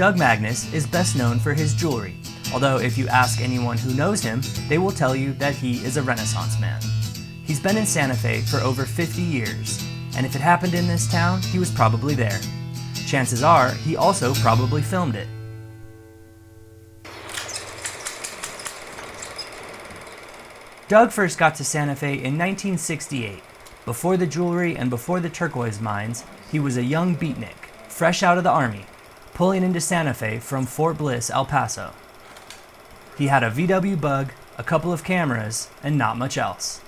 Doug Magnus is best known for his jewelry, although if you ask anyone who knows him, they will tell you that he is a Renaissance man. He's been in Santa Fe for over 50 years, and if it happened in this town, he was probably there. Chances are, he also probably filmed it. Doug first got to Santa Fe in 1968. Before the jewelry and before the turquoise mines, he was a young beatnik, fresh out of the army, pulling into Santa Fe from Fort Bliss, El Paso. He had a VW Bug, a couple of cameras, and not much else.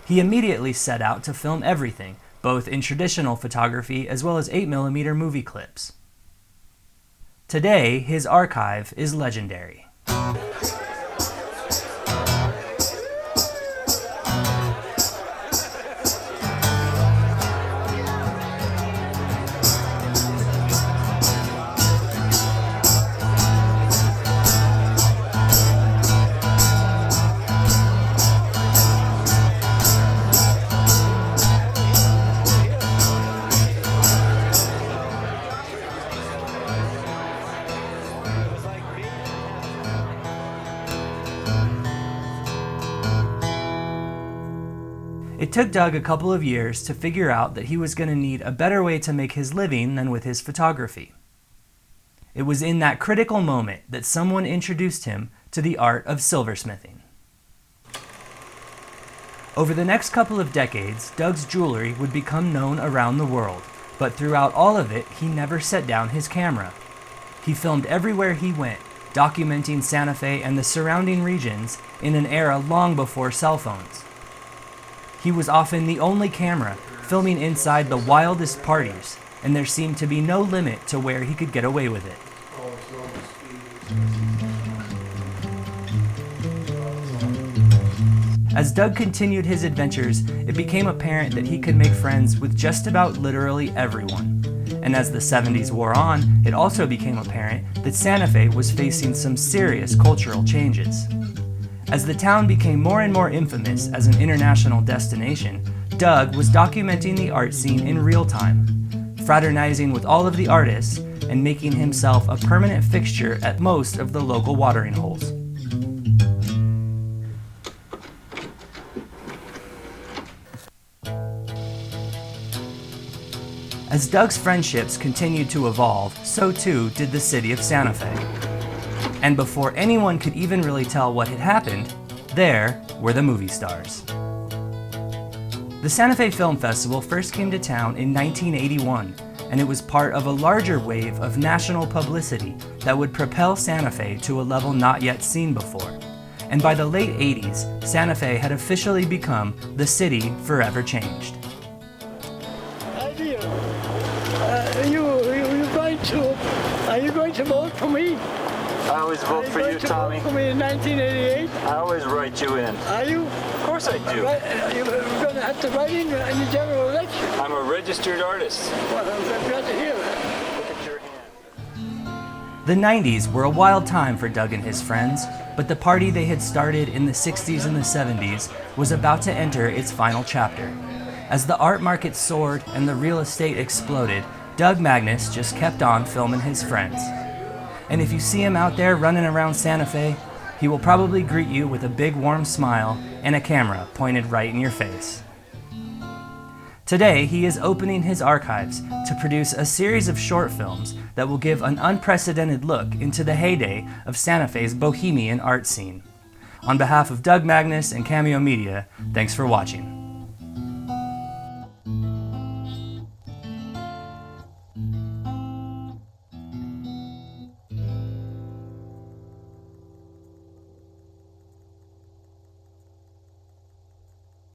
He immediately set out to film everything, both in traditional photography as well as 8mm movie clips. Today, his archive is legendary. It took Doug a couple of years to figure out that he was going to need a better way to make his living than with his photography. It was in that critical moment that someone introduced him to the art of silversmithing. Over the next couple of decades, Doug's jewelry would become known around the world, but throughout all of it, he never set down his camera. He filmed everywhere he went, documenting Santa Fe and the surrounding regions in an era long before cell phones. He was often the only camera, filming inside the wildest parties, and there seemed to be no limit to where he could get away with it. As Doug continued his adventures, it became apparent that he could make friends with just about literally everyone. And as the 70s wore on, it also became apparent that Santa Fe was facing some serious cultural changes. As the town became more and more infamous as an international destination, Doug was documenting the art scene in real time, fraternizing with all of the artists and making himself a permanent fixture at most of the local watering holes. As Doug's friendships continued to evolve, so too did the city of Santa Fe. And before anyone could even really tell what had happened, there were the movie stars. The Santa Fe Film Festival first came to town in 1981, and it was part of a larger wave of national publicity that would propel Santa Fe to a level not yet seen before. And by the late 80s, Santa Fe had officially become the city forever changed. Hi dear, are you going to vote for me? I always vote for you, Tommy. Vote for me in 1988? I always write you in. Are you? Of course I do. You're going to have to write in the general election. I'm a registered artist. Well, I'm glad to hear that. Look at your hand. The 90s were a wild time for Doug and his friends, but the party they had started in the 60s and the 70s was about to enter its final chapter. As the art market soared and the real estate exploded, Doug Magnus just kept on filming his friends. And if you see him out there running around Santa Fe, he will probably greet you with a big warm smile and a camera pointed right in your face. Today, he is opening his archives to produce a series of short films that will give an unprecedented look into the heyday of Santa Fe's bohemian art scene. On behalf of Doug Magnus and Cameo Media, thanks for watching.